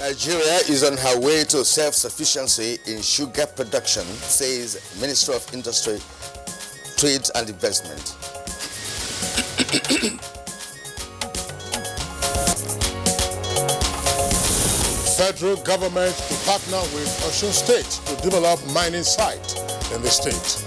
Nigeria is on her way to self-sufficiency in sugar production, says Minister of Industry, Trade and Investment. Federal government to partner with Osun State to develop mining site in the state.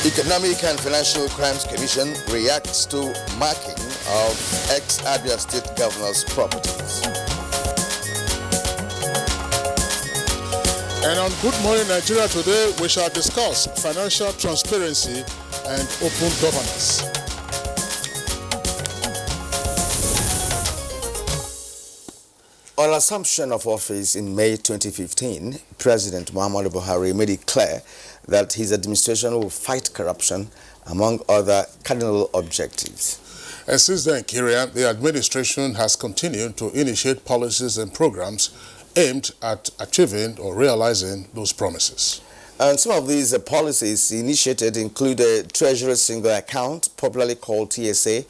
Economic and Financial Crimes Commission reacts to marking of ex-Abia State Governor's properties. And on Good Morning Nigeria today, we shall discuss financial transparency and open governance. On assumption of office in May 2015, President Muhammadu Buhari made it clear that his administration will fight corruption, among other cardinal objectives. And since then, Kyrian, the administration has continued to initiate policies and programs aimed at achieving or realizing those promises. And some of these policies initiated include a Treasury Single Account, popularly called TSA,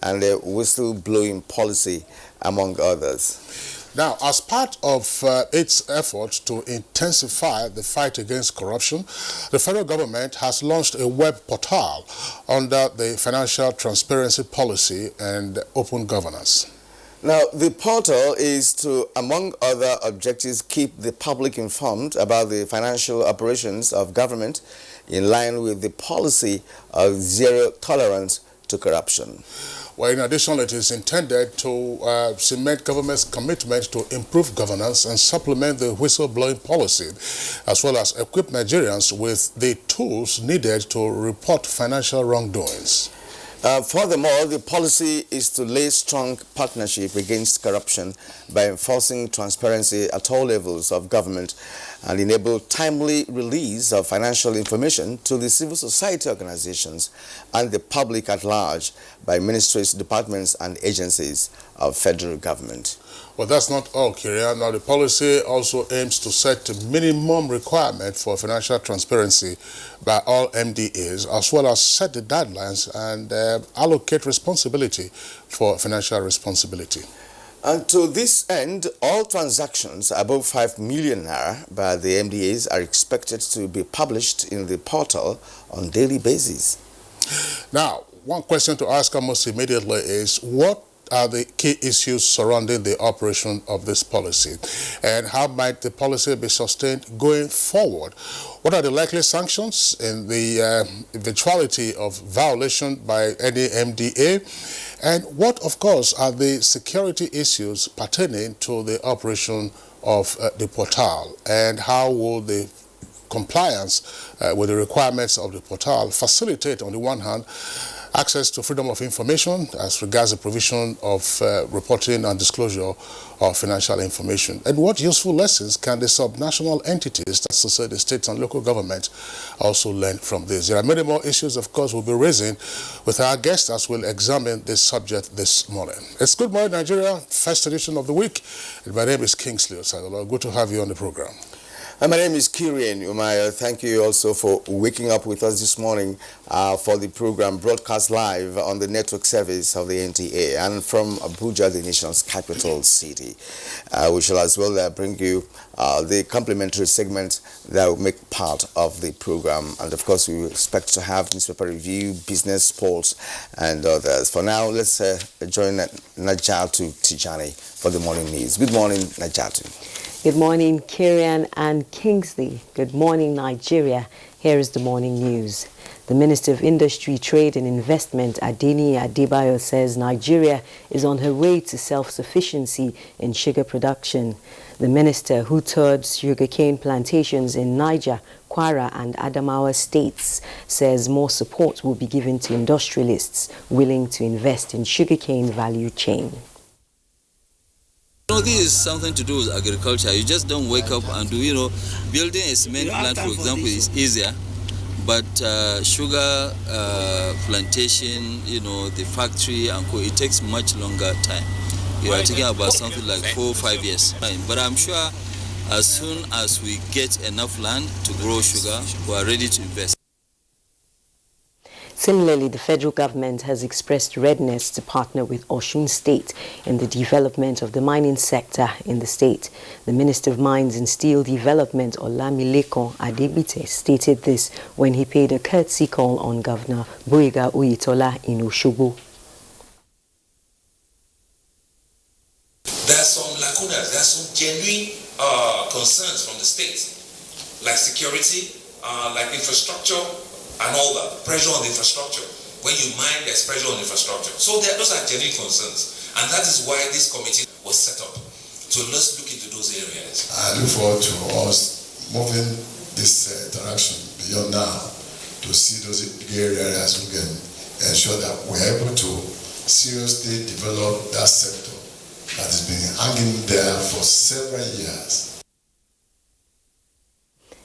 and a whistleblowing policy, among others. Now, as part of its efforts to intensify the fight against corruption, the federal government has launched a web portal under the Financial Transparency Policy and Open Governance. Now, the portal is to, among other objectives, keep the public informed about the financial operations of government in line with the policy of zero tolerance to corruption. Well, in addition, it is intended to cement government's commitment to improve governance and supplement the whistleblowing policy, as well as equip Nigerians with the tools needed to report financial wrongdoings. Furthermore, the policy is to lay strong partnership against corruption by enforcing transparency at all levels of government and enable timely release of financial information to the civil society organizations and the public at large by ministries, departments and agencies of federal government. Well, that's not all, Kyrian. Now, the policy also aims to set a minimum requirement for financial transparency by all MDAs, as well as set the guidelines and allocate responsibility for financial responsibility. And to this end, all transactions above 5 million naira by the MDAs are expected to be published in the portal on a daily basis. Now, one question to ask almost immediately is, what are the key issues surrounding the operation of this policy, and how might the policy be sustained going forward? What are the likely sanctions in the eventuality of violation by any MDA? And what, of course, are the security issues pertaining to the operation of the portal, and how will the compliance with the requirements of the portal facilitate, on the one hand, access to freedom of information as regards the provision of reporting and disclosure of financial information? And what useful lessons can the subnational entities, that's to say the states and local government, also learn from this? There are many more issues, of course, we'll be raising with our guests as we'll examine this subject this morning. It's Good Morning Nigeria, first edition of the week. And my name is Kingsley Osadolo. Good to have you on the program. My name is Kyrian Umaya. Thank you also for waking up with us this morning for the program broadcast live on the network service of the NTA and from Abuja, the nation's capital city. We shall as well bring you the complimentary segment that will make part of the program. And of course, we expect to have newspaper review, business, sports, and others. For now, let's join Najatu Tijani for the morning news. Good morning, Najatu. Good morning, Kyrian and Kingsley. Good morning, Nigeria. Here is the morning news. The Minister of Industry, Trade and Investment, Adeni Adebayo, says Nigeria is on her way to self-sufficiency in sugar production. The minister, who toured sugarcane plantations in Niger, Kwara and Adamawa states, says more support will be given to industrialists willing to invest in sugarcane value chain. This is something to do with agriculture. You just don't wake up and do, building a cement plant, for example, is easier. But sugar plantation, the factory and co, it takes much longer time. You are talking about something like 4 or 5 years. But I'm sure as soon as we get enough land to grow sugar, we are ready to invest. Similarly, the federal government has expressed readiness to partner with Osun State in the development of the mining sector in the state. The Minister of Mines and Steel Development, Olamilekan Adebite, stated this when he paid a courtesy call on Governor Boyega Oyetola in Osogbo. There are some lacunas, there are some genuine concerns from the state, like security, like infrastructure, and all that. Pressure on the infrastructure. When you mine, there's pressure on infrastructure. So those are genuine concerns. And that is why this committee was set up. So let's look into those areas. I look forward to us moving this interaction beyond now to see those areas we can ensure that we're able to seriously develop that sector that has been hanging there for several years.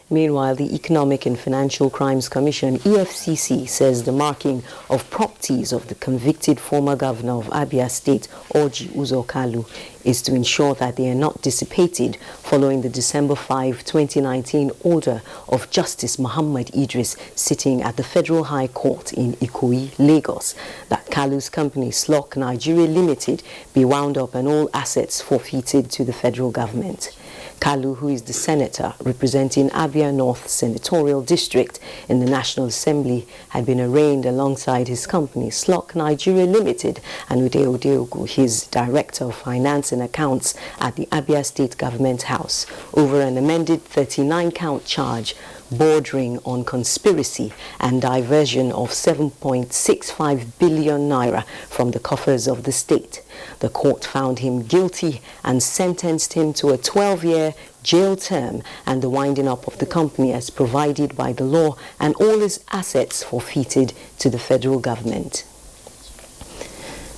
Meanwhile, the Economic and Financial Crimes Commission, EFCC, says the marking of properties of the convicted former governor of Abia State, Orji Uzor Kalu, is to ensure that they are not dissipated following the December 5, 2019 order of Justice Muhammad Idris sitting at the Federal High Court in Ikoyi, Lagos, that Kalu's company, Slok Nigeria Limited, be wound up and all assets forfeited to the federal government. Kalu, who is the senator representing Abia North Senatorial District in the National Assembly, had been arraigned alongside his company, Slok Nigeria Limited, and Ude Odeogu, his Director of Finance and Accounts at the Abia State Government House, over an amended 39-count charge bordering on conspiracy and diversion of 7.65 billion naira from the coffers of the state. The court found him guilty and sentenced him to a 12-year jail term and the winding up of the company as provided by the law and all his assets forfeited to the federal government.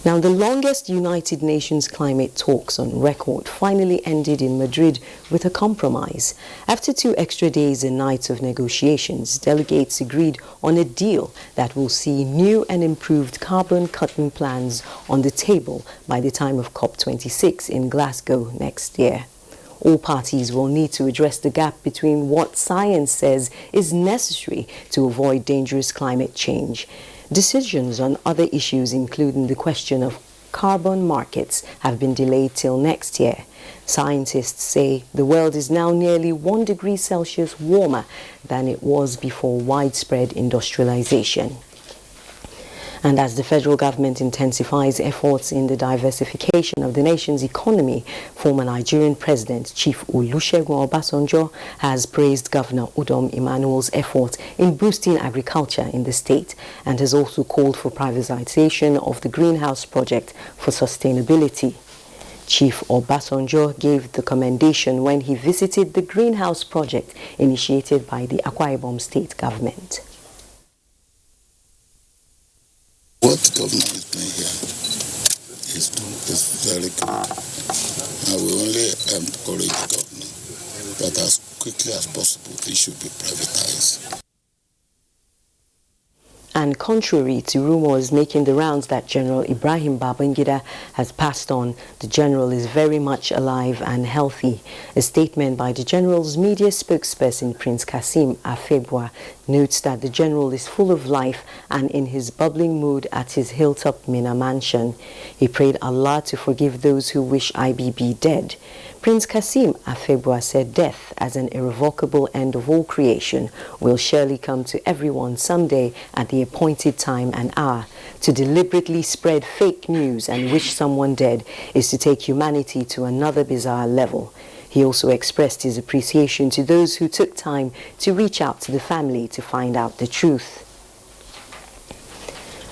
Now, the longest United Nations climate talks on record finally ended in Madrid with a compromise. After 2 extra days and nights of negotiations, delegates agreed on a deal that will see new and improved carbon cutting plans on the table by the time of COP26 in Glasgow next year. All parties will need to address the gap between what science says is necessary to avoid dangerous climate change. Decisions on other issues, including the question of carbon markets, have been delayed till next year. Scientists say the world is now nearly 1 degree Celsius warmer than it was before widespread industrialization. And as the federal government intensifies efforts in the diversification of the nation's economy, former Nigerian President Chief Olusegun Obasanjo has praised Governor Udom Emmanuel's efforts in boosting agriculture in the state and has also called for privatization of the greenhouse project for sustainability. Chief Obasanjo gave the commendation when he visited the greenhouse project initiated by the Akwa Ibom state government. What the government is doing here is very good. I will only encourage the government that as quickly as possible it should be privatized. And contrary to rumors making the rounds that General Ibrahim Babangida has passed on, the general is very much alive and healthy. A statement by the general's media spokesperson, Prince Kasim Afebwa, notes that the general is full of life and in his bubbling mood at his hilltop Mina mansion. He prayed Allah to forgive those who wish IBB dead. Prince Kasim Afebwa said death, as an irrevocable end of all creation, will surely come to everyone someday at the appointed time and hour. To deliberately spread fake news and wish someone dead is to take humanity to another bizarre level. He also expressed his appreciation to those who took time to reach out to the family to find out the truth.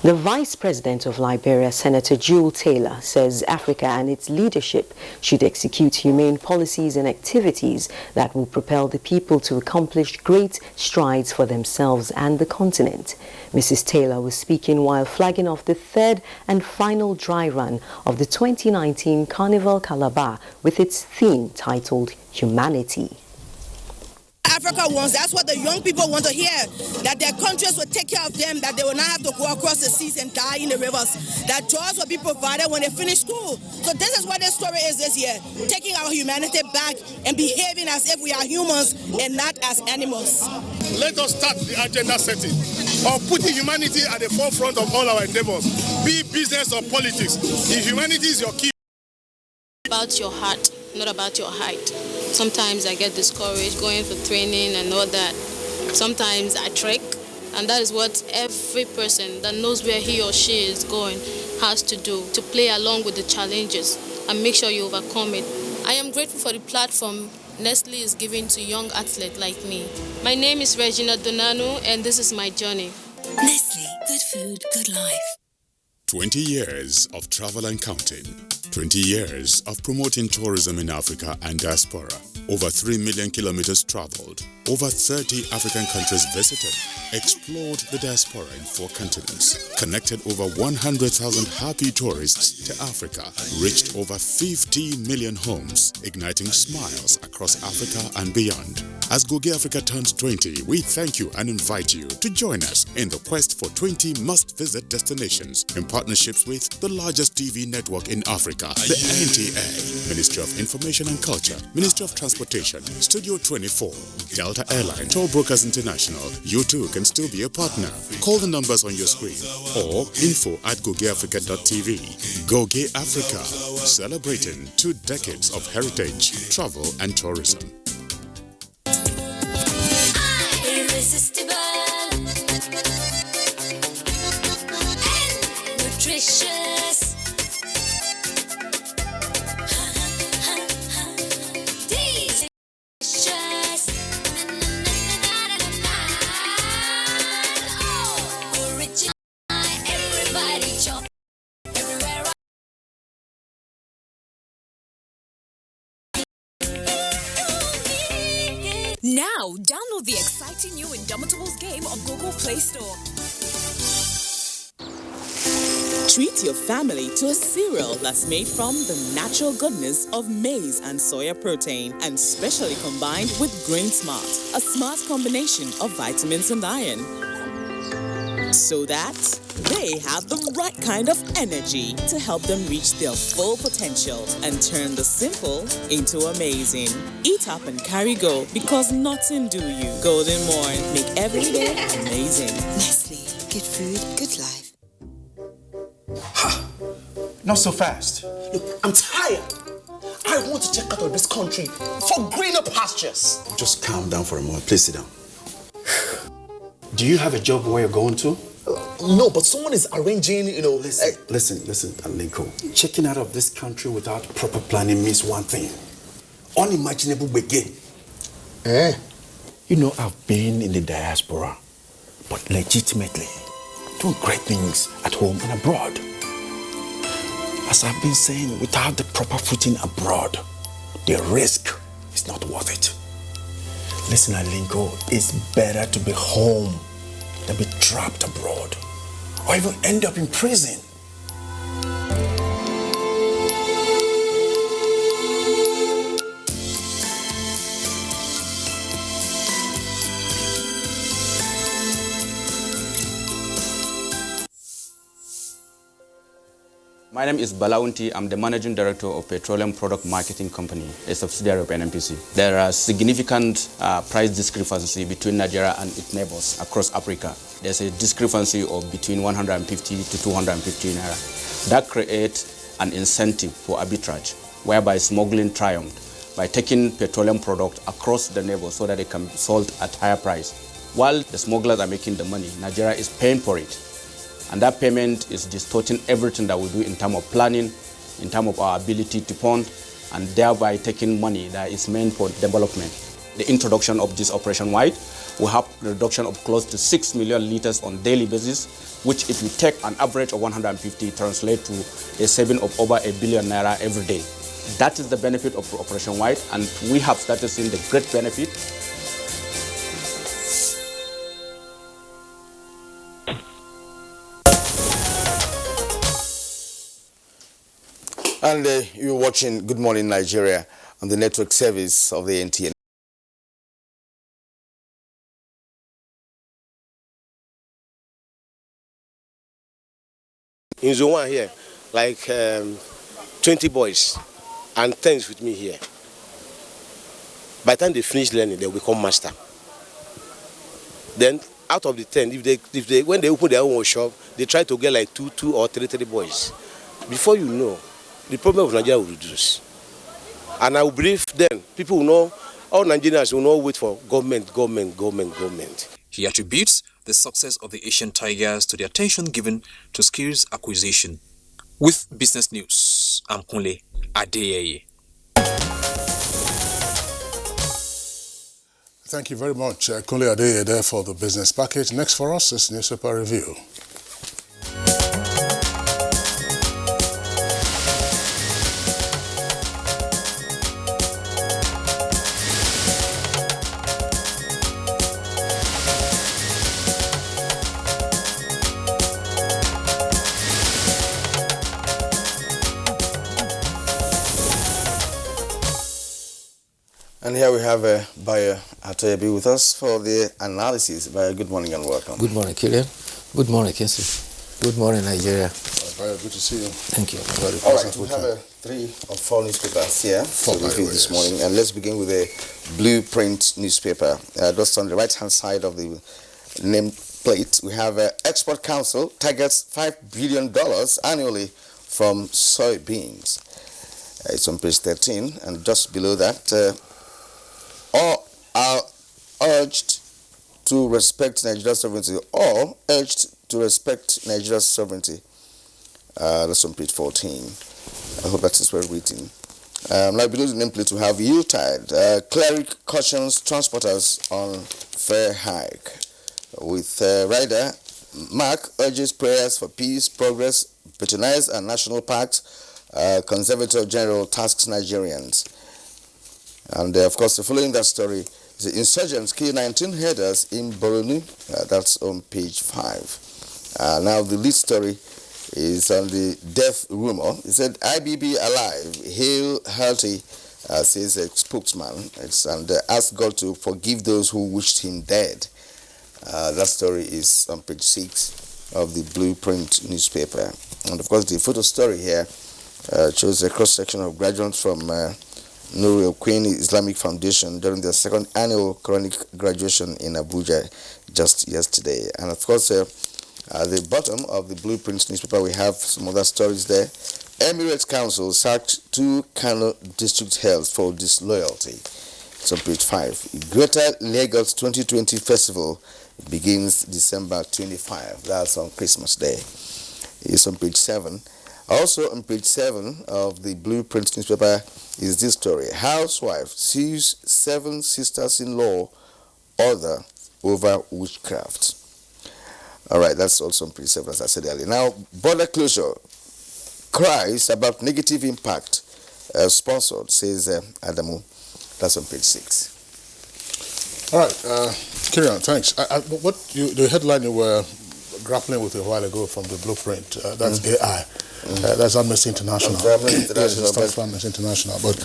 The Vice President of Liberia, Senator Jewel Taylor, says Africa and its leadership should execute humane policies and activities that will propel the people to accomplish great strides for themselves and the continent. Mrs. Taylor was speaking while flagging off the third and final dry run of the 2019 Carnival Calabar with its theme titled Humanity. Africa wants, that's what the young people want to hear, that their countries will take care of them, that they will not have to go across the seas and die in the rivers, that jobs will be provided when they finish school. So this is what this story is this year, taking our humanity back and behaving as if we are humans and not as animals. Let us start the agenda setting. of putting humanity at the forefront of all our endeavors, be it business or politics. If humanity is your key. About your heart, not about your height. Sometimes I get discouraged going for training and all that. Sometimes I trek, and that is what every person that knows where he or she is going has to do, to play along with the challenges and make sure you overcome it. I am grateful for the platform Nestle is giving to young athletes like me. My name is Regina Donano, and this is my journey. Nestle, good food, good life. 20 years of travel and counting. 20 years of promoting tourism in Africa and diaspora. Over 3 million kilometers traveled. Over 30 African countries visited. Explored the diaspora in 4 continents. Connected over 100,000 happy tourists to Africa. Reached over 50 million homes. Igniting smiles across Africa and beyond. As Goge Africa turns 20, we thank you and invite you to join us in the quest for 20 must-visit destinations in partnerships with the largest TV network in Africa, the NTA, Ministry of Information and Culture, Ministry of Transportation, Studio 24, Delta Airline, Toll Brokers International. You too can still be a partner. Call the numbers on your screen or info@gogeafrica.tv. Goge Africa, celebrating 2 decades of heritage, travel and tourism. Irresistible and nutritious. Delicious. Oh, original. Everybody chop. Everywhere. Now, download the exciting new Indomitables game on Google Play Store. Treat your family to a cereal that's made from the natural goodness of maize and soya protein and specially combined with Grain Smart, a smart combination of vitamins and iron. So that they have the right kind of energy to help them reach their full potential and turn the simple into amazing. Eat up and carry go because nothing do you. Golden Morn, make every day amazing. Nestle, good food, good life. Not so fast. Look, I'm tired. I want to check out of this country for greener pastures. Just calm down for a moment. Please sit down. Do you have a job where you're going to? No, but someone is arranging, Listen, Alinko. Checking out of this country without proper planning means one thing. Unimaginable begin. I've been in the diaspora, but legitimately doing great things at home and abroad. As I've been saying, without the proper footing abroad, the risk is not worth it. Listen, Alinko, it's better to be home than be trapped abroad or even end up in prison. My name is Balaunti. I'm the Managing Director of Petroleum Product Marketing Company, a subsidiary of NNPC. There are significant price discrepancy between Nigeria and its neighbors across Africa. There's a discrepancy of between 150 to 250 naira. That creates an incentive for arbitrage, whereby smuggling triumphed by taking petroleum product across the neighbors so that they can be sold at higher price. While the smugglers are making the money, Nigeria is paying for it. And that payment is distorting everything that we do in terms of planning, in terms of our ability to fund, and thereby taking money that is meant for development. The introduction of this Operation White will have a reduction of close to 6 million liters on a daily basis, which if you take an average of 150, translate to a saving of over 1 billion naira every day. That is the benefit of Operation White, and we have started seeing the great benefit. And you're watching Good Morning Nigeria on the network service of the NTA. In Zone 1 here, like 20 boys and 10 with me here. By the time they finish learning, they will become master. Then out of the 10, if they when they open their own shop, they try to get like two or three boys. Before you know, the problem of Nigeria will reduce. And I will believe then people will know, all Nigerians will not wait for government. He attributes the success of the Asian Tigers to the attention given to skills acquisition. With Business News, I'm Kunle Adeyeye. Thank you very much, Kunle Adeyeye, there for the business package. Next for us is Newspaper Review. And here we have Bayo Atoyebi with us for the analysis. Bayo, good morning and welcome. Good morning, Killian. Good morning, Kinsley. Good morning, Nigeria. Bayo, good to see you. Thank you. All right, we have 3 or 4 newspapers here to review this morning. And let's begin with the Blueprint newspaper. Just on the right-hand side of the nameplate, we have Export Council targets $5 billion annually from soybeans. It's on page 13, and just below that, all are urged to respect Nigeria's sovereignty. All urged to respect Nigeria's sovereignty. That's on page 14. I hope that is well written. Now below the nameplate, we have Yuletide. Cleric cautions transporters on fare hike. With rider, Mark urges prayers for peace, progress, patronize and national parks. Conservator General tasks Nigerians. And of course, following that story, the insurgents kill 19 herders in Borno. That's on page 5. Now the lead story is on the death rumor. It said IBB alive, hail healthy, says a spokesman. And ask God to forgive those who wished him dead. That story is on page 6 of the Blueprint newspaper. And of course, the photo story here shows a cross-section of graduates from Nuri Queen Islamic Foundation during their 2nd annual Quranic graduation in Abuja just yesterday. And of course, at the bottom of the Blueprint newspaper, we have some other stories there. Emirates Council sacked 2 Kano district heads for disloyalty. It's on page 5. Greater Lagos 2020 Festival begins December 25. That's on Christmas Day. It's on page 7. Also on page 7 of the Blueprint newspaper is this story. Housewife sues 7 sisters-in-law other over witchcraft. All right, that's also on page 7, as I said earlier. Now, border closure cries about negative impact sponsored, says Adamu. That's on page 6. All right, Kieran, thanks. The headline you were grappling with a while ago from the Blueprint, that's AI. That's Amnesty International. Yes, it's Amnesty International, but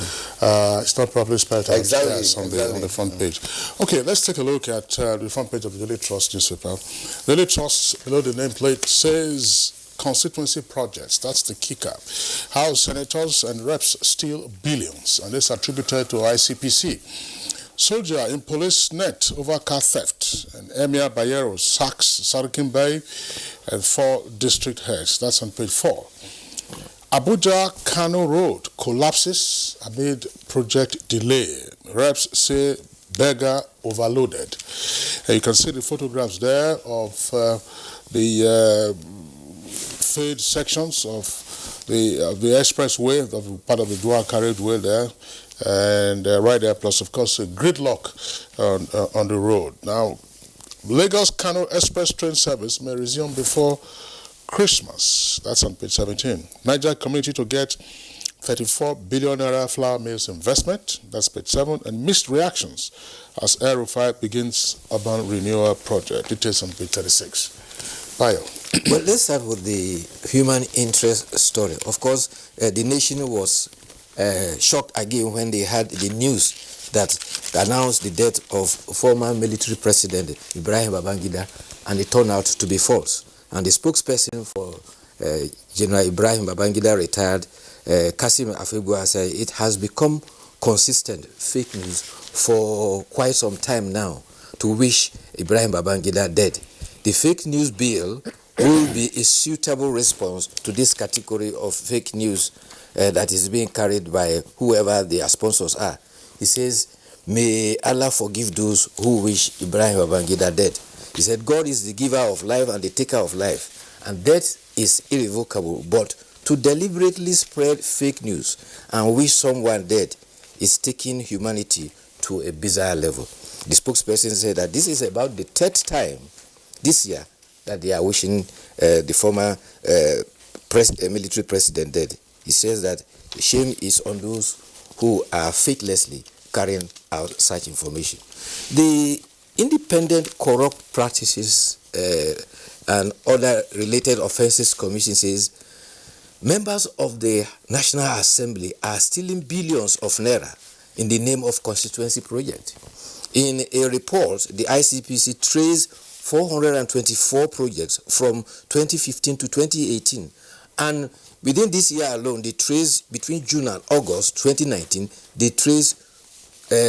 it's not properly spelled out on the front page. Okay, let's take a look at the front page of the Daily Trust newspaper. Daily Trust, below the nameplate, says constituency projects. That's the kicker. How senators and reps steal billions, and this attributed to ICPC. Soldier in police net over car theft, and Emir Bayero sacks Sarakin Bay and 4 district heads. That's on page 4. Abuja-Kano Road collapses amid project delay. Reps say beggar overloaded. You can see the photographs there of the fade sections of the expressway, of part of the dual carriageway there. And right there, plus of course a gridlock on the road. Now, Lagos-Kano Express train service may resume before Christmas. That's on page 17. Niger community to get 34 billion naira flour mills investment. That's page 7. And mixed reactions as Air Rufai begins urban renewal project. Details on page 36. Bayo. Well, let's start with the human interest story. Of course, the nation was shocked again when they had the news that announced the death of former military president Ibrahim Babangida, and it turned out to be false. And the spokesperson for General Ibrahim Babangida retired, Kasim Afebua, said it has become consistent fake news for quite some time now to wish Ibrahim Babangida dead. The fake news bill will be a suitable response to this category of fake news that is being carried by whoever their sponsors are. He says, may Allah forgive those who wish Ibrahim Babangida dead. He said, God is the giver of life and the taker of life, and death is irrevocable, but to deliberately spread fake news and wish someone dead is taking humanity to a bizarre level. The spokesperson said that this is about the third time this year that they are wishing the former military president dead. He says that the shame is on those who are faithlessly carrying out such information. The Independent Corrupt Practices and Other Related Offences Commission says members of the National Assembly are stealing billions of naira in the name of constituency project. In a report, the ICPC traced 424 projects from 2015 to 2018, and within this year alone, they traced between June and August 2019, they traced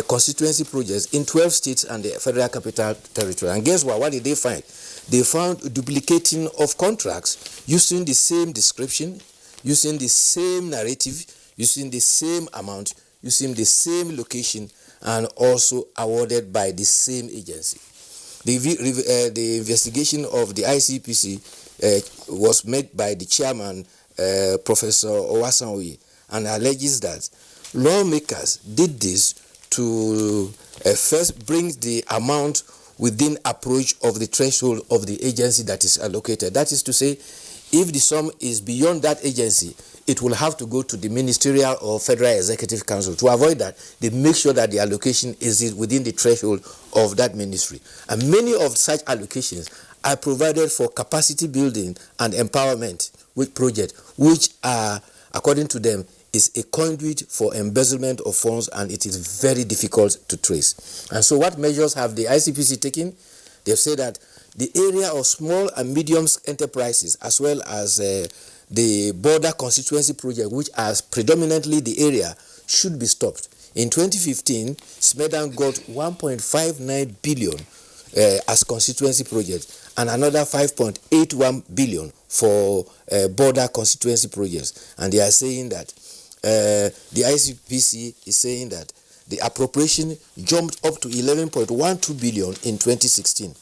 constituency projects in 12 states and the Federal Capital Territory. And guess what? What did they find? They found duplicating of contracts using the same description, using the same narrative, using the same amount, using the same location, and also awarded by the same agency. The investigation of the ICPC was made by the chairman, Professor Owasanwi, and alleges that lawmakers did this to first bring the amount within approach of the threshold of the agency that is allocated. That is to say, if the sum is beyond that agency, it will have to go to the Ministerial or Federal Executive Council. To avoid that, they make sure that the allocation is within the threshold of that ministry. And many of such allocations are provided for capacity building and empowerment with projects, which are, according to them, is a conduit for embezzlement of funds, and it is very difficult to trace. And so what measures have the ICPC taken? They've said that the area of small and medium enterprises, as well as the border constituency project, which are predominantly the area, should be stopped. In 2015, Smedan got 1.59 billion as constituency project, and another 5.81 billion for border constituency projects. And they are saying that the ICPC is saying that the appropriation jumped up to 11.12 billion in 2016.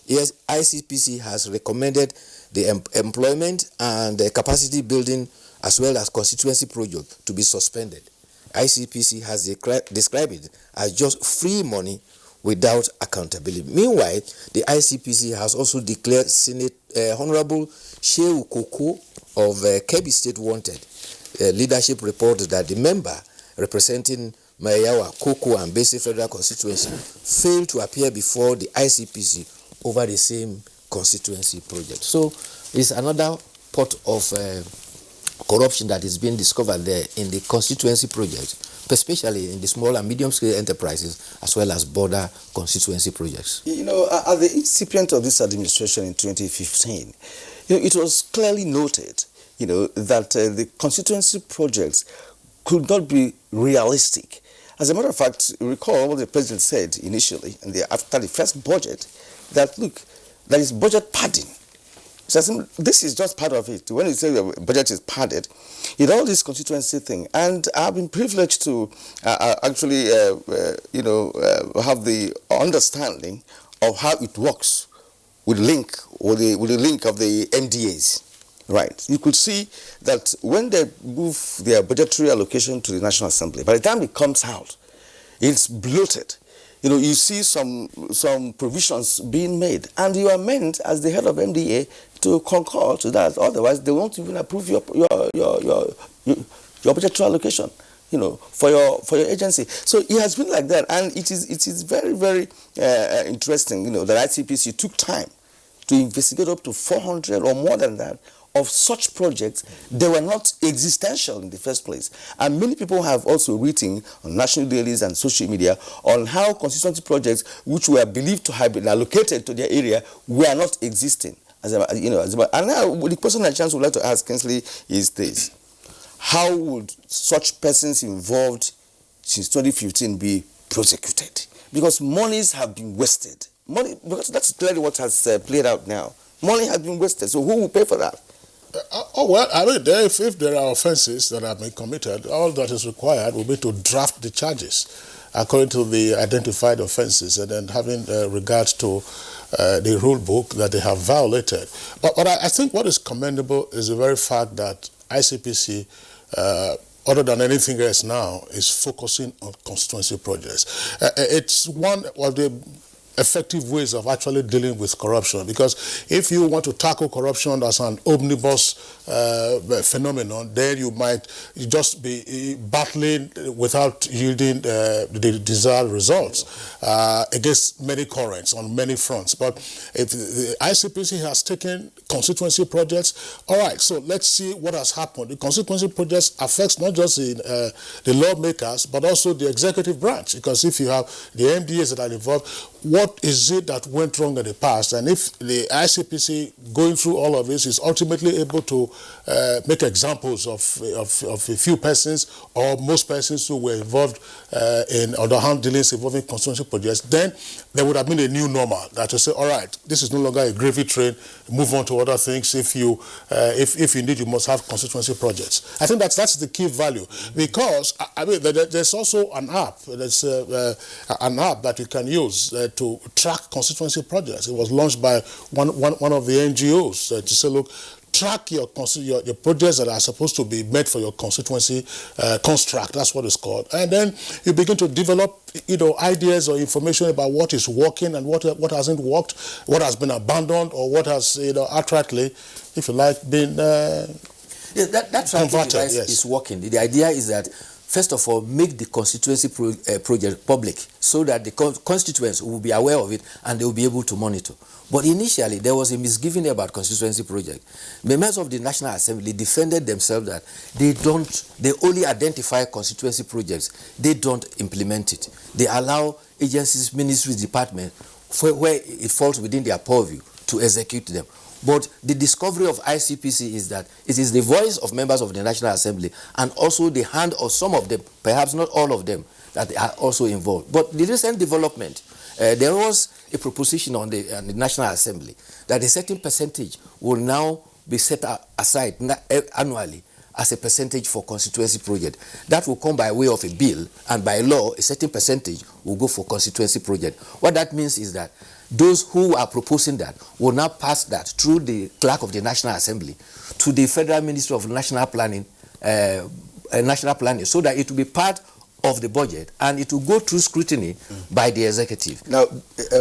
Yes, ICPC has recommended the employment and the capacity building as well as constituency project to be suspended. ICPC has described it as just free money without accountability. Meanwhile, the ICPC has also declared Honorable Shehu Koko of Kebbi State wanted. Leadership reported that the member representing Mayawa, Koko, and Basic Federal Constituency failed to appear before the ICPC over the same constituency project. So it's another pot of corruption that is being discovered there in the constituency project, especially in the small and medium-scale enterprises, as well as border constituency projects. You know, at the incipient of this administration in 2015, it was clearly noted, that the constituency projects could not be realistic. As a matter of fact, recall what the president said initially, and after the first budget, that look, there is budget padding. So this is just part of it. When you say the budget is padded, all this constituency thing, and I've been privileged to actually, have the understanding of how it works with the link of the MDAs. Right. You could see that when they move their budgetary allocation to the National Assembly, by the time it comes out, it's bloated. You see some provisions being made, and you are meant as the head of MDA to concur to that. Otherwise, they won't even approve your budgetary allocation, for your agency. So it has been like that, and it is very, very interesting, that ICPC took time to investigate up to 400 or more than that of such projects. They were not existential in the first place. And many people have also written on national dailies and social media on how constituency projects which were believed to have been allocated to their area were not existing. And now the question I chance would like to ask Kingsley is this: how would such persons involved since 2015 be prosecuted? Because monies have been wasted. money, because that's clearly what has played out now. Money has been wasted, so who will pay for that? If there are offences that have been committed, all that is required will be to draft the charges according to the identified offences, and then having regard to the rule book that they have violated. But I think what is commendable is the very fact that ICPC, other than anything else now, is focusing on constituency projects. It's one of the effective ways of actually dealing with corruption, because if you want to tackle corruption as an omnibus phenomenon, then you might just be battling without yielding the desired results against many currents on many fronts. But if the ICPC has taken constituency projects, all right, so let's see what has happened. The constituency projects affects not just the lawmakers, but also the executive branch, because if you have the MDAs that are involved, what is it that went wrong in the past? And if the ICPC, going through all of this, is ultimately able to make examples of a few persons or most persons who were involved in underhand dealings involving constituency projects, then there would have been a new normal that to say, all right, this is no longer a gravy train, move on to other things. If you need, you must have constituency projects. I think that's the key value, because I mean there's also an app. There's an app that you can use to track constituency projects. It was launched by one of the NGOs to say, look, track your projects that are supposed to be made for your constituency construct. That's what it's called. And then you begin to develop, ideas or information about what is working and what hasn't worked, what has been abandoned, or what has, outrightly, if you like, been that converted. Yes. Is working. The idea is that, first of all, make the constituency project public so that the constituents will be aware of it and they will be able to monitor. But initially, there was a misgiving about constituency project. Members of the National Assembly defended themselves that they only identify constituency projects. They don't implement it. They allow agencies, ministries, departments, where it falls within their purview, to execute them. But the discovery of ICPC is that it is the voice of members of the National Assembly and also the hand of some of them, perhaps not all of them, that are also involved. But the recent development, there was a proposition on the National Assembly that a certain percentage will now be set aside annually as a percentage for constituency project. That will come by way of a bill, and by law, a certain percentage will go for constituency project. What that means is that those who are proposing that will now pass that through the clerk of the National Assembly to the Federal Ministry of National Planning, so that it will be part of the budget and it will go through scrutiny by the executive. Now,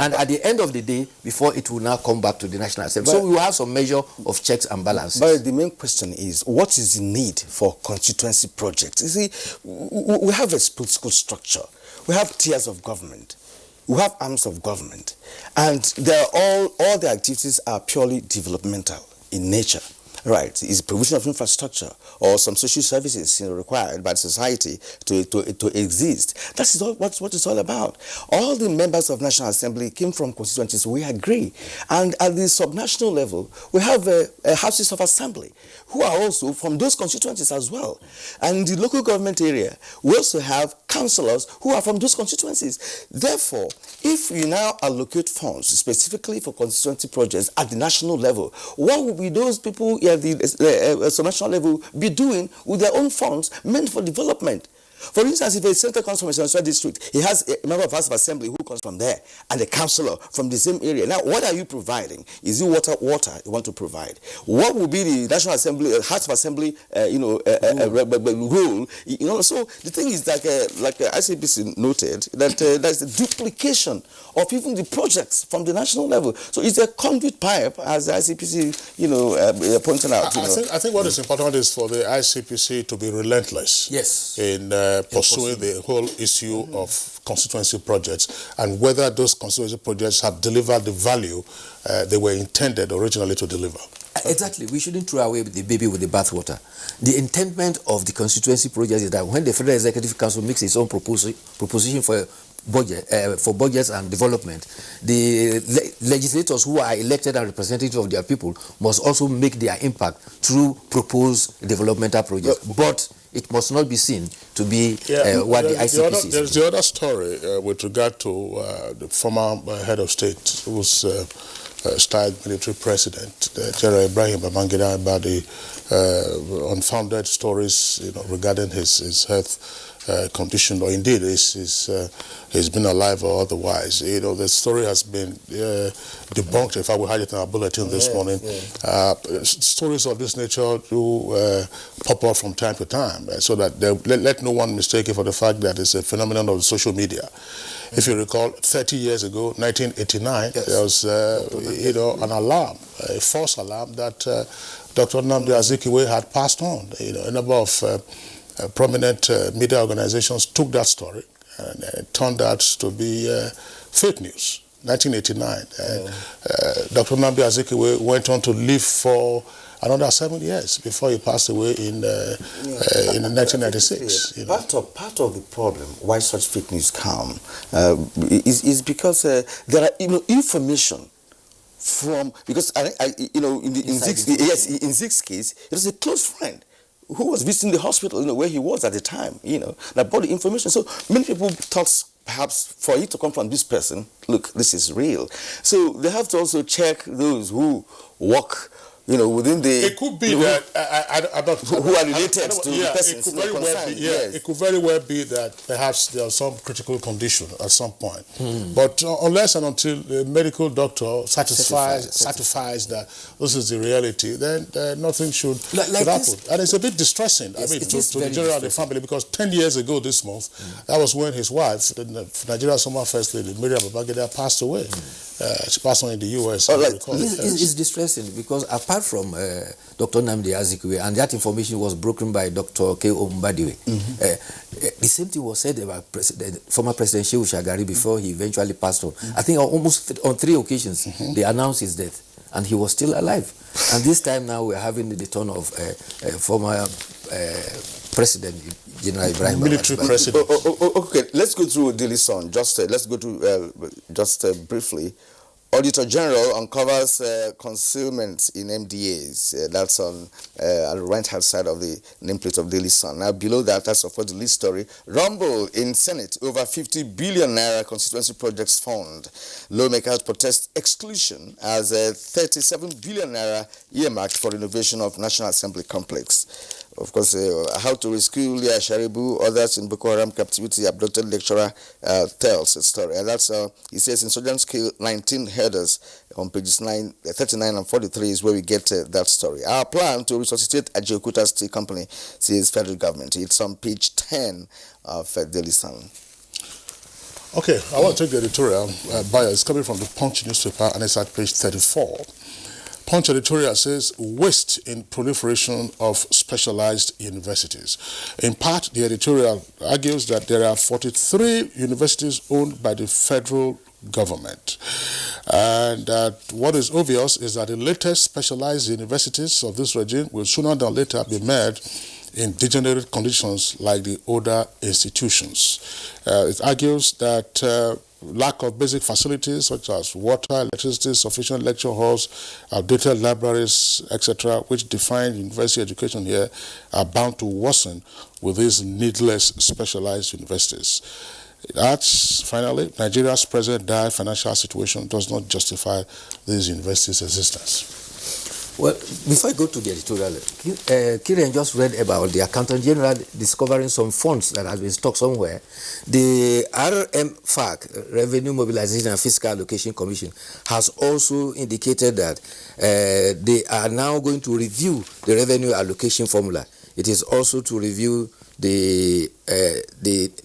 and at the end of the day, before it will now come back to the National Assembly. So we will have some measure of checks and balances. But the main question is, what is the need for constituency projects? You see, we have a political structure. We have tiers of government. We have arms of government. And they're all the activities are purely developmental in nature. Right, is provision of infrastructure or some social services required by society to exist. That is all what it's all about. All the members of National Assembly came from constituencies, we agree. And at the subnational level, we have houses of assembly who are also from those constituencies as well. And in the local government area, we also have councillors who are from those constituencies. Therefore, if we now allocate funds specifically for constituency projects at the national level, what will be those people at the subnational level be doing with their own funds meant for development? For instance, if a senator comes from a central district, he has a member of House of Assembly who comes from there, and a councillor from the same area. Now, what are you providing? Is it water you want to provide? What will be the National Assembly, House of Assembly, rule? So the thing is that, like ICPC noted, that there's a duplication of even the projects from the national level. So it's a conduit pipe, as the ICPC, pointed out. I think what is important is for the ICPC to be relentless. Yes. In pursuing the whole issue of constituency projects, and whether those constituency projects have delivered the value they were intended originally to deliver. Exactly. We shouldn't throw away the baby with the bathwater. The intendment of the constituency project is that when the Federal Executive Council makes its own proposition for budgets and development, the legislators who are elected and representatives of their people must also make their impact through proposed developmental projects. But it must not be seen to be what the ICPC is. There's the other story with regard to the former head of state, who was styled military president, General Ibrahim Babangida, about the unfounded stories, regarding his health condition, or indeed he's been alive or otherwise. The story has been debunked. In fact, we had it in our bulletin this morning. Stories of this nature do pop up from time to time, so that let no one mistake it for the fact that it's a phenomenon of social media. If you recall, 30 years ago, 1989, there was an alarm, a false alarm, that Dr. Nnamdi Azikiwe had passed on. A number of prominent media organizations took that story, and it turned out to be fake news. 1989. Dr. Nnamdi Azikiwe went on to live for another 7 years before he passed away in 1996. Part of the problem why such fake news come is because there are information from, because in Zeke's case, it was a close friend who was visiting the hospital, where he was at the time, that brought the information. So many people thought perhaps for it to come from this person, look, this is real. So they have to also check those who work, within the... It could be that... who are related to the persons concerned. It could very well be that perhaps there was some critical condition at some point. But unless and until the medical doctor certifies that this is the reality, then nothing should happen. And it's a bit distressing, to the general and the family, because 10 years ago this month, that was when his wife, the Nigeria's former First Lady, Miriam Babangida, passed away. She passed on in the U.S. It's distressing because apart from Dr. Nnamdi Azikiwe, and that information was broken by Dr. K.O. Mbadiwe, the same thing was said about former President Shehu Shagari before he eventually passed on. I think almost on 3 occasions they announced his death, and he was still alive. And this time now we're having the turn of former President General Ibrahim. Military president. Okay, let's go through Daily Sun. Let's go to briefly. Auditor General uncovers concealment in MDAs. That's on the right-hand side of the nameplate of Daily Sun. Now, below that, that's of course the lead story. Rumble in Senate over 50 billion naira constituency projects fund. Lawmakers protest exclusion as 37 billion naira earmarked for renovation of National Assembly complex. Of course, how to rescue Leah Sharibu, others in Boko Haram captivity, abducted lecturer tells a story. And that's, he says, insurgents kill 19 herders on pages 39 and 43 is where we get that story. Our plan to resuscitate Ajaokuta Steel Company, says federal government. It's on page 10 of Daily Sun. Okay, I want to take the editorial. It's coming from the Punch newspaper, and it's at page 34. Punch editorial says, waste in proliferation of specialized universities. In part, the editorial argues that there are 43 universities owned by the federal government. And what is obvious is that the latest specialized universities of this regime will sooner than later be made in degenerate conditions like the older institutions. It argues that lack of basic facilities such as water, electricity, sufficient lecture halls, outdated libraries, etc., which define university education here, are bound to worsen with these needless specialized universities. That's finally, Nigeria's present dire financial situation does not justify these universities' existence. Well, before I go to the editorial, Kieran just read about the Accountant General discovering some funds that have been stocked somewhere. The RMFAC, Revenue Mobilization and Fiscal Allocation Commission, has also indicated that they are now going to review the revenue allocation formula. It is also to review the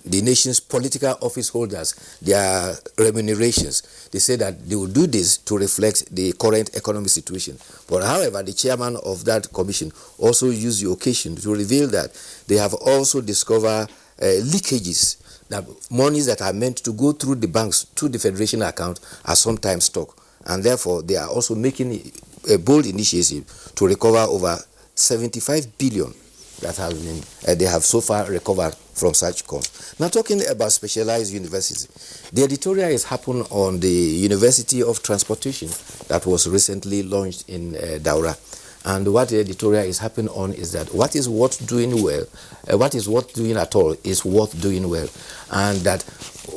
nation's political office holders, their remunerations. They say that they will do this to reflect the current economic situation. But however, the chairman of that commission also used the occasion to reveal that they have also discovered leakages, that monies that are meant to go through the banks to the federation account are sometimes stuck. And therefore, they are also making a bold initiative to recover over 75 billion that have been, they have so far recovered from such calls. Now, talking about specialized universities, the editorial is happened on the University of Transportation that was recently launched in Daura. And what the editorial is happening on is that what is worth doing well, what is worth doing at all is worth doing well. And that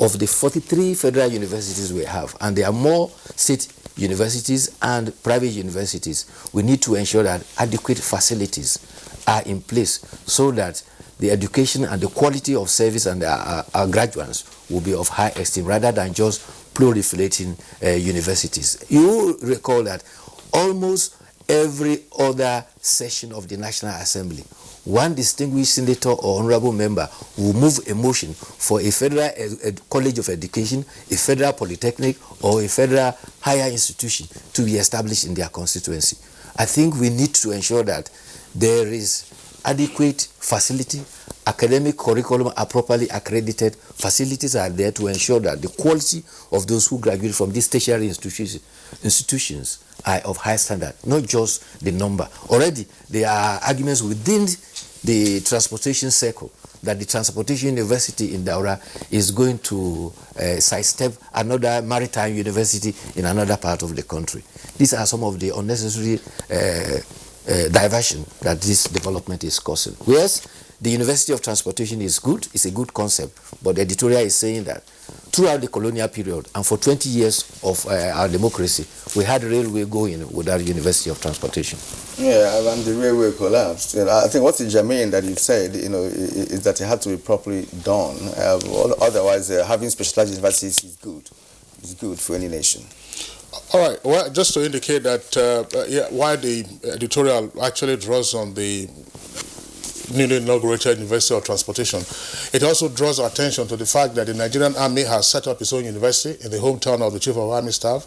of the 43 federal universities we have, and there are more state universities and private universities, we need to ensure that adequate facilities are in place so that the education and the quality of service and our graduates will be of high esteem rather than just proliferating universities. You recall that almost every other session of the National Assembly, one distinguished senator or honorable member will move a motion for a federal college of education, a federal polytechnic, or a federal higher institution to be established in their constituency. I think we need to ensure that there is adequate facility, academic curriculum are properly accredited, facilities are there to ensure that the quality of those who graduate from these tertiary institutions are of high standard, not just the number. Already there are arguments within the transportation circle that the Transportation University in Daura is going to sidestep another maritime university in another part of the country. These are some of the unnecessary diversion that this development is causing. Whereas the University of Transportation is good, it's a good concept, but the editorial is saying that throughout the colonial period and for 20 years of our democracy, we had railway going without University of Transportation. Yeah, and the railway collapsed. You know, I think what's germane that you said, you know, is that it had to be properly done. Otherwise, having specialized universities is good. It's good for any nation. All right. Well, just to indicate that why the editorial actually draws on the newly inaugurated University of Transportation, it also draws attention to the fact that the Nigerian Army has set up its own university in the hometown of the Chief of Army Staff.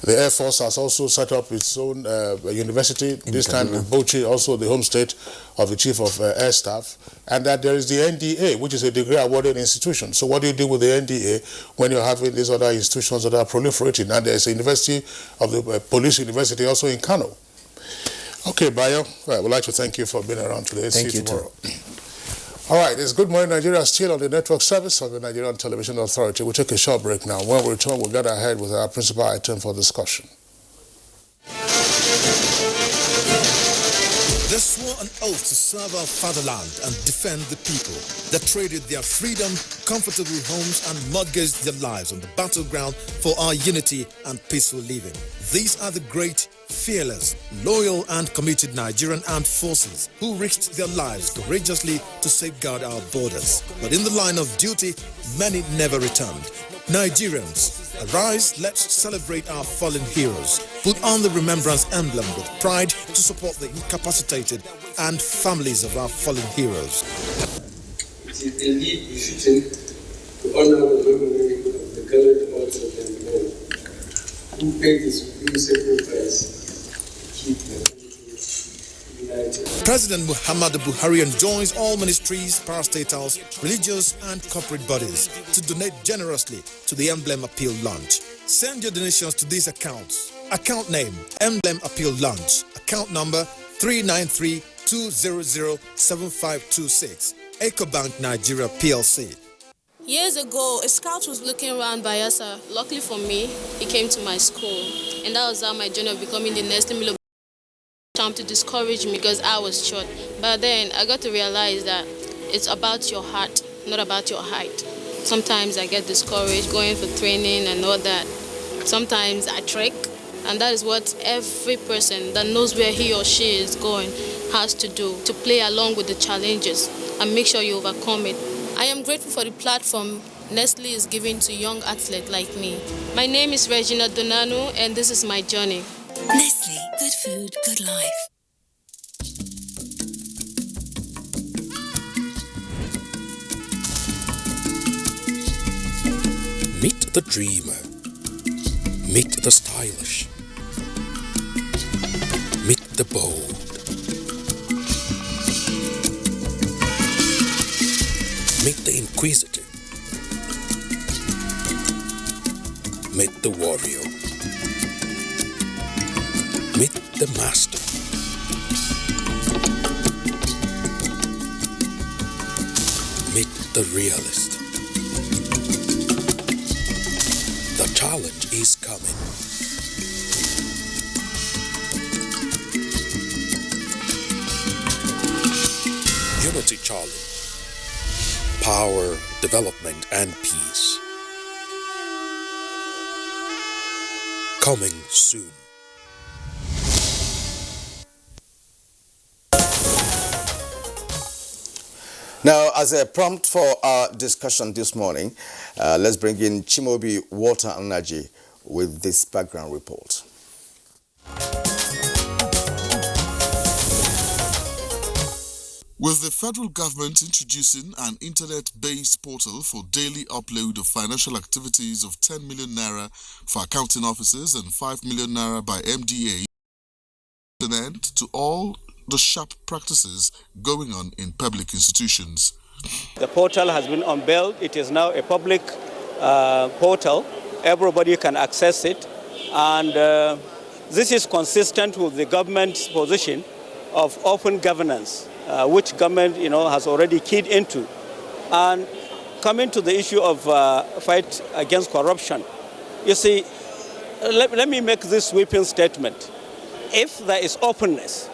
The Air Force has also set up its own university, this time in Bauchi, also the home state of the Chief of Air Staff, and that there is the NDA, which is a degree-awarded institution. So what do you do with the NDA when you're having these other institutions that are proliferating? And there's a university of the Police University also in Kano. Okay, Bayo, I would like to thank you for being around today. Thank See you tomorrow. All right, it's Good Morning Nigeria, still on the network service of the Nigerian Television Authority. We'll take a short break now. When we return, we'll get ahead with our principal item for discussion. They swore an oath to serve our fatherland and defend the people. They traded their freedom, comfortable homes, and mortgaged their lives on the battleground for our unity and peaceful living. These are the great, fearless, loyal, and committed Nigerian armed forces who risked their lives courageously to safeguard our borders. But in the line of duty, many never returned. Nigerians, arise, let's celebrate our fallen heroes. Put on the remembrance emblem with pride to support the incapacitated and families of our fallen heroes. It is indeed befitting to honor the memory of the gallant hearts of the men who paid the supreme sacrifice to keep the country united. President Muhammadu Buhari enjoins all ministries, parastatals, religious and corporate bodies to donate generously to the Emblem Appeal Launch. Send your donations to these accounts. Account name, Emblem Appeal Launch. Account number 393-200-7526. EcoBank Nigeria PLC. Years ago, a scout was looking around Bayelsa. Luckily for me, he came to my school. And that was how my journey of becoming the next Milo attempt to discourage me because I was short. But then I got to realize that it's about your heart, not about your height. Sometimes I get discouraged going for training and all that. Sometimes I trek, and that is what every person that knows where he or she is going has to do, to play along with the challenges and make sure you overcome it. I am grateful for the platform Nestle is giving to young athletes like me. My name is Regina Donano, and this is my journey. Nestle, good food, good life. Meet the dreamer. Meet the stylish. Meet the bold. Meet the inquisitive. Meet the warrior. Meet the master. Meet the realist. The challenge is coming. Unity Charlie. Power, development, and peace. Coming soon. Now, as a prompt for our discussion this morning, let's bring in Chimobi Walter Anaji with this background report. With the federal government introducing an internet-based portal for daily upload of financial activities of 10 million naira for accounting officers and 5 million naira by MDA, an end to all the sharp practices going on in public institutions. The portal has been unveiled. It is now a public portal. Everybody can access it, and this is consistent with the government's position of open governance, which government has already keyed into. And coming to the issue of fight against corruption, you see, let me make this sweeping statement. If there is openness,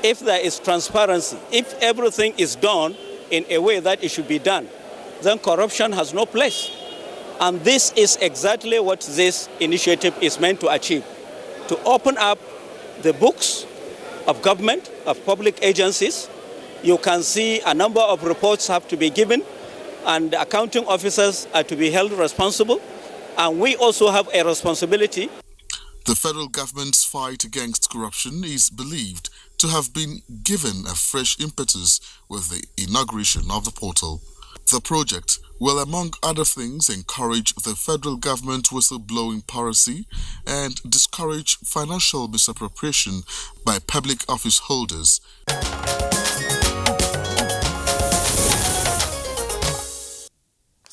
if there is transparency, if everything is done in a way that it should be done, then corruption has no place. And this is exactly what this initiative is meant to achieve, to open up the books of government, of public agencies. You can see a number of reports have to be given, and accounting officers are to be held responsible. And we also have a responsibility. The federal government's fight against corruption is believed to have been given a fresh impetus with the inauguration of the portal. The project will, among other things, encourage the federal government whistleblowing policy and discourage financial misappropriation by public office holders.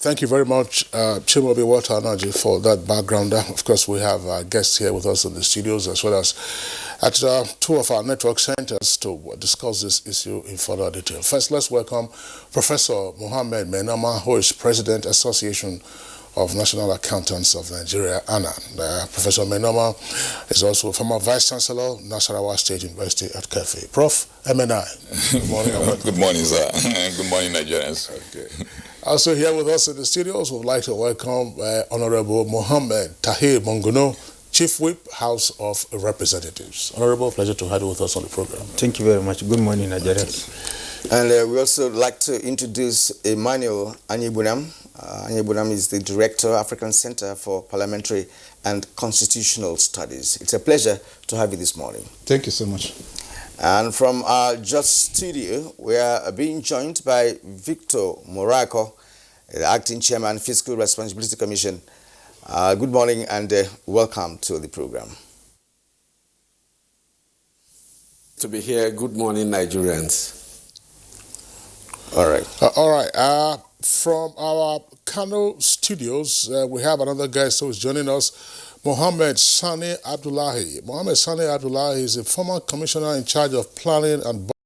Thank you very much, Chimobi Walter Anaji, for that background. Of course, we have guests here with us in the studios as well as at two of our network centers to discuss this issue in further detail. First, let's welcome Professor Mohammed Menama, who is President, Association of National Accountants of Nigeria, ANAN. Professor Menama is also former Vice Chancellor, Nasarawa State University at Kefi. Prof. MNI. Good morning. Good morning, sir. Good morning, Nigerians. Okay. Also here with us in the studios, we would like to welcome Honorable Mohammed Tahir Monguno, Chief Whip, House of Representatives. Honorable, pleasure to have you with us on the program. Thank you very much. Good morning, Nigerians. And we also like to introduce Emmanuel Anyebunam. Anyebunam is the Director, African Center for Parliamentary and Constitutional Studies. It's a pleasure to have you this morning. Thank you so much. And from our Just studio, we are being joined by Victor Morako, the Acting Chairman, Fiscal Responsibility Commission. Good morning and welcome to the program. To be here. Good morning, Nigerians. All right. From our Kano studios, we have another guest who is joining us, Mohammed Sani Abdullahi. Mohammed Sani Abdullahi is a former commissioner in charge of planning and